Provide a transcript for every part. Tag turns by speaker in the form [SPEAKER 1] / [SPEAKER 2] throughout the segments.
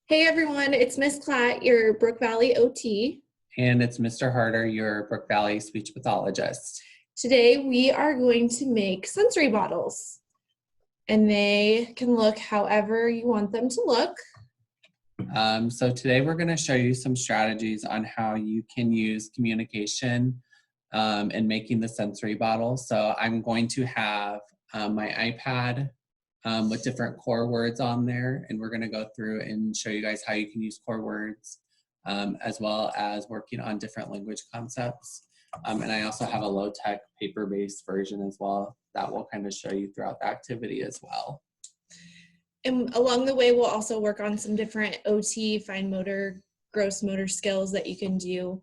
[SPEAKER 1] Hey everyone, it's Miss Klatt, your Brook Valley OT.
[SPEAKER 2] And it's Mr. Harder, your Brook Valley speech pathologist.
[SPEAKER 1] Today we are going to make sensory bottles, and they can look however you want them to look.
[SPEAKER 2] So today we're going to show you some strategies on how you can use communication in making the sensory bottle. So I'm going to have my iPad with different core words on there, and we're going to go through and show you guys how you can use core words as well as working on different language concepts. And I also have a low-tech paper-based version as well that will kind of show you throughout the activity as well.
[SPEAKER 1] And along the way, we'll also work on some different OT, fine motor, gross motor skills that you can do.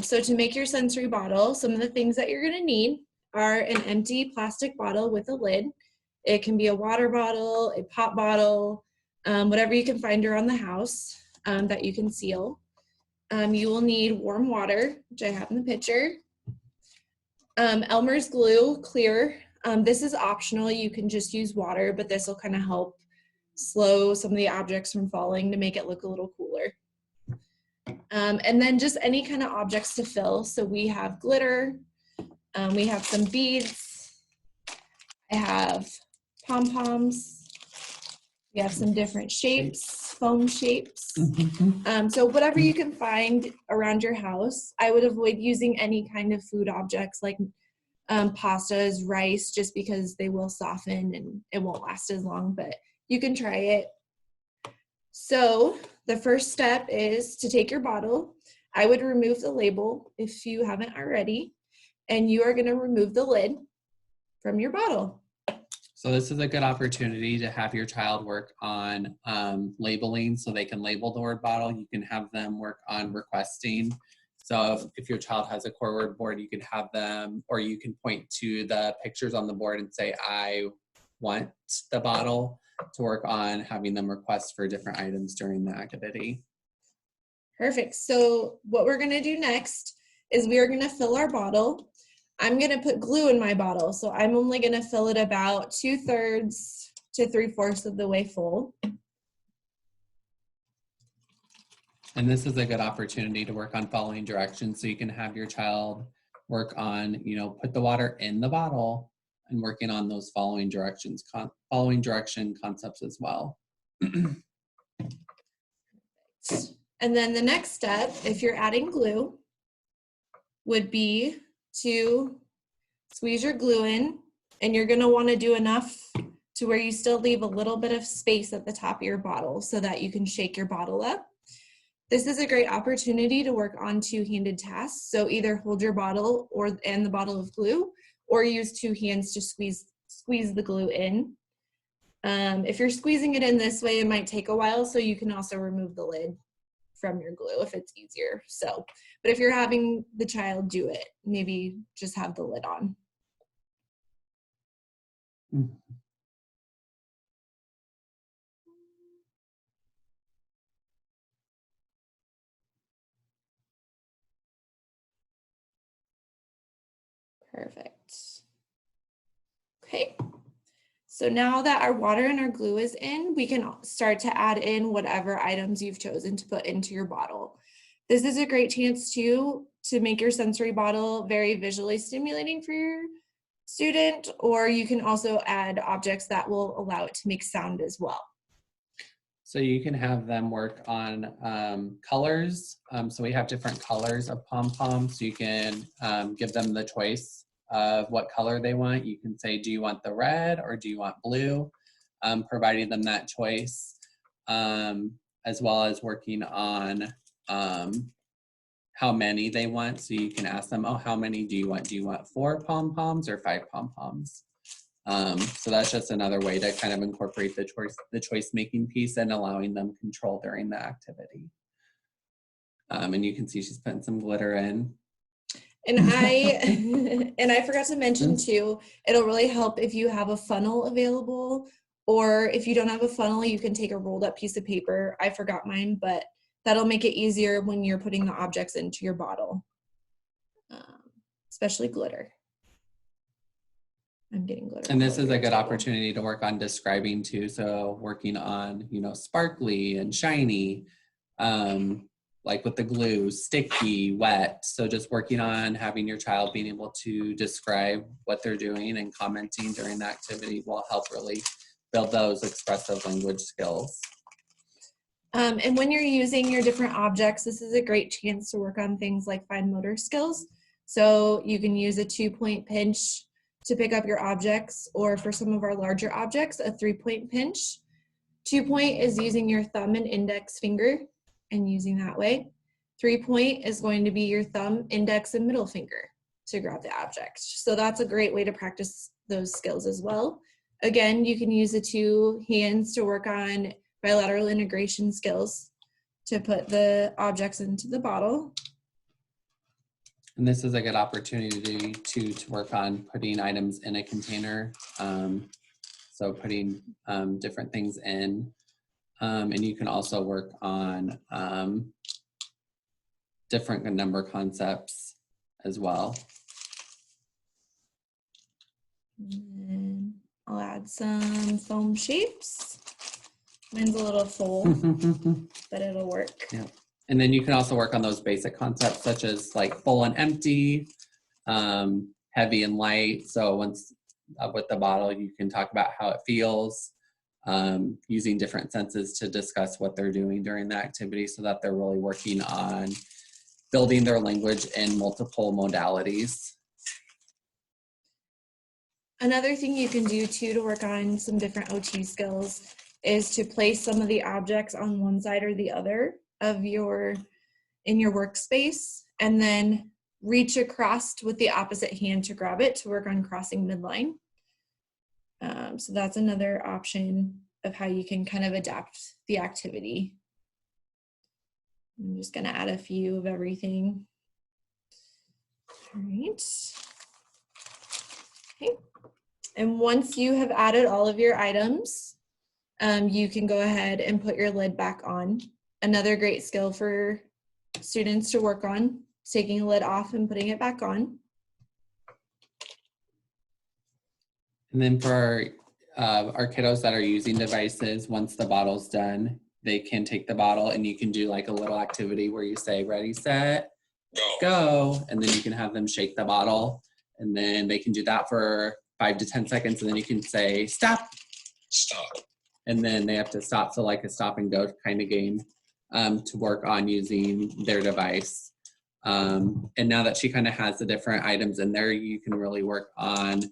[SPEAKER 1] So to make your sensory bottle, some of the things that you're going to need are an empty plastic bottle with a lid. It can be a water bottle, a pop bottle, whatever you can find around the house that you can seal. You will need warm water, which I have in the picture. Elmer's glue, clear. This is optional. You can just use water, but this will kind of help slow some of the objects from falling to make it look a little cooler. And then just any kind of objects to fill. So we have glitter. We have some beads. I have pom-poms. We have some different shapes, foam shapes. So whatever you can find around your house. I would avoid using any kind of food objects like pastas, rice, just because they will soften and it won't last as long, but you can try it. So the first step is to take your bottle. I would remove the label if you haven't already, and you are going to remove the lid from your bottle.
[SPEAKER 2] So this is a good opportunity to have your child work on labeling so they can label the word bottle. You can have them work on requesting. So if your child has a core word board, you can have them, or you can point to the pictures on the board and say, I want the bottle, to work on having them request for different items during the activity.
[SPEAKER 1] Perfect. So what we're going to do next is we are going to fill our bottle. I'm going to put glue in my bottle, so I'm only going to fill it about 2/3 to 3/4 of the way full.
[SPEAKER 2] And this is a good opportunity to work on following directions, so you can have your child work on, put the water in the bottle and working on those following direction concepts as well.
[SPEAKER 1] And then the next step, if you're adding glue, would be to squeeze your glue in, and you're going to want to do enough to where you still leave a little bit of space at the top of your bottle so that you can shake your bottle up. This is a great opportunity to work on two-handed tasks. So either hold your bottle and the bottle of glue, or use two hands to squeeze the glue in. If you're squeezing it in this way, it might take a while, so you can also remove the lid from your glue if it's easier. So, but if you're having the child do it, maybe just have the lid on. Perfect. Okay. So now that our water and our glue is in, we can start to add in whatever items you've chosen to put into your bottle. This is a great chance to make your sensory bottle very visually stimulating for your student, or you can also add objects that will allow it to make sound as well.
[SPEAKER 2] So you can have them work on colors. So we have different colors of pom-poms. So you can give them the choice of what color they want. You can say, do you want the red or do you want blue? Providing them that choice, as well as working on how many they want. So you can ask them, oh, how many do you want? Do you want 4 pom-poms or 5 pom-poms? So that's just another way to kind of incorporate the choice making piece and allowing them control during the activity. And you can see she's putting some glitter in.
[SPEAKER 1] And I forgot to mention too, it'll really help if you have a funnel available, or if you don't have a funnel, you can take a rolled up piece of paper. I forgot mine, but that'll make it easier when you're putting the objects into your bottle, especially glitter. I'm getting glitter.
[SPEAKER 2] And this
[SPEAKER 1] all
[SPEAKER 2] is
[SPEAKER 1] over
[SPEAKER 2] a
[SPEAKER 1] your
[SPEAKER 2] good
[SPEAKER 1] table.
[SPEAKER 2] opportunity to work on describing too. So working on, you know, sparkly and shiny, like with the glue, sticky, wet. So just working on having your child being able to describe what they're doing and commenting during the activity will help really build those expressive language skills.
[SPEAKER 1] And when you're using your different objects, this is a great chance to work on things like fine motor skills. So you can use a 2-point pinch to pick up your objects, or for some of our larger objects, a 3-point pinch. 2-point is using your thumb and index finger and using that way. 3-point is going to be your thumb, index, and middle finger to grab the object. So that's a great way to practice those skills as well. Again, you can use the 2 hands to work on bilateral integration skills to put the objects into the bottle.
[SPEAKER 2] And this is a good opportunity to work on putting items in a container. So putting different things in. And you can also work on different number concepts as well.
[SPEAKER 1] And I'll add some foam shapes. Mine's a little full, but it'll work.
[SPEAKER 2] Yeah. And then you can also work on those basic concepts such as like full and empty, heavy and light. So once with the bottle, you can talk about how it feels, using different senses to discuss what they're doing during the activity so that they're really working on building their language in multiple modalities.
[SPEAKER 1] Another thing you can do too to work on some different OT skills is to place some of the objects on one side or the other of in your workspace, and then reach across with the opposite hand to grab it to work on crossing midline. So that's another option of how you can kind of adapt the activity. I'm just going to add a few of everything. All right. Okay. And once you have added all of your items, you can go ahead and put your lid back on. Another great skill for students to work on, taking a lid off and putting it back on.
[SPEAKER 2] And then for our kiddos that are using devices, once the bottle's done, they can take the bottle and you can do like a little activity where you say, ready, set, go. And then you can have them shake the bottle, and then they can do that for 5 to 10 seconds. And then you can say, stop. And then they have to stop. So like a stop and go kind of game to work on using their device. And now that she kind of has the different items in there, you can really work on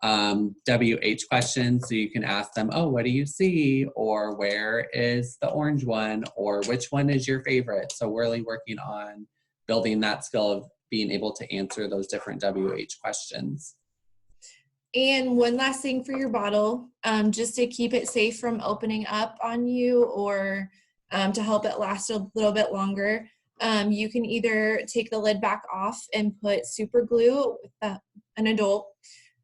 [SPEAKER 2] WH questions. So you can ask them, oh, what do you see? Or where is the orange one? Or which one is your favorite? So we're really working on building that skill of being able to answer those different WH questions.
[SPEAKER 1] And one last thing for your bottle, just to keep it safe from opening up on you, or to help it last a little bit longer, you can either take the lid back off and put super glue with an adult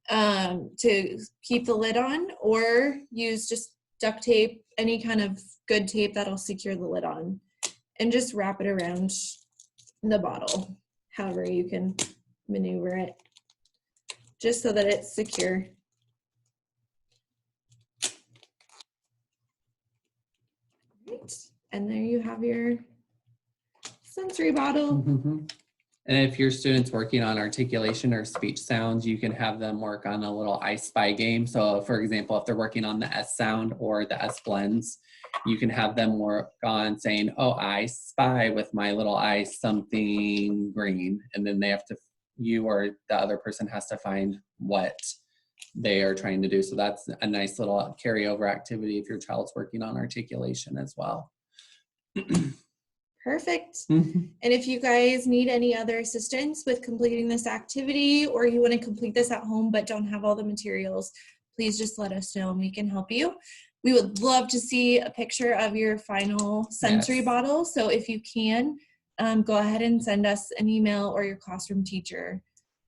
[SPEAKER 1] to keep the lid on, or use just duct tape, any kind of good tape that'll secure the lid on, and just wrap it around the bottle, however you can maneuver it, just so that it's secure. Right. And there you have your sensory bottle.
[SPEAKER 2] Mm-hmm. And if your student's working on articulation or speech sounds, you can have them work on a little I Spy game. So for example, if they're working on the S sound or the S blends, you can have them work on saying, oh, I spy with my little eye something green. And then they have to, you or the other person has to find what they are trying to do. So that's a nice little carryover activity if your child's working on articulation as well.
[SPEAKER 1] Perfect.
[SPEAKER 2] Mm-hmm.
[SPEAKER 1] And if you guys need any other assistance with completing this activity, or you want to complete this at home but don't have all the materials, please just let us know and we can help you. We would love to see a picture of your final sensory bottle. So if you can, go ahead and send us an email or your classroom teacher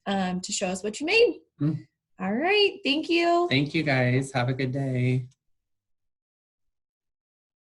[SPEAKER 1] to show us what you made.
[SPEAKER 2] Mm-hmm.
[SPEAKER 1] All right. Thank you.
[SPEAKER 2] Thank you guys. Have a good day.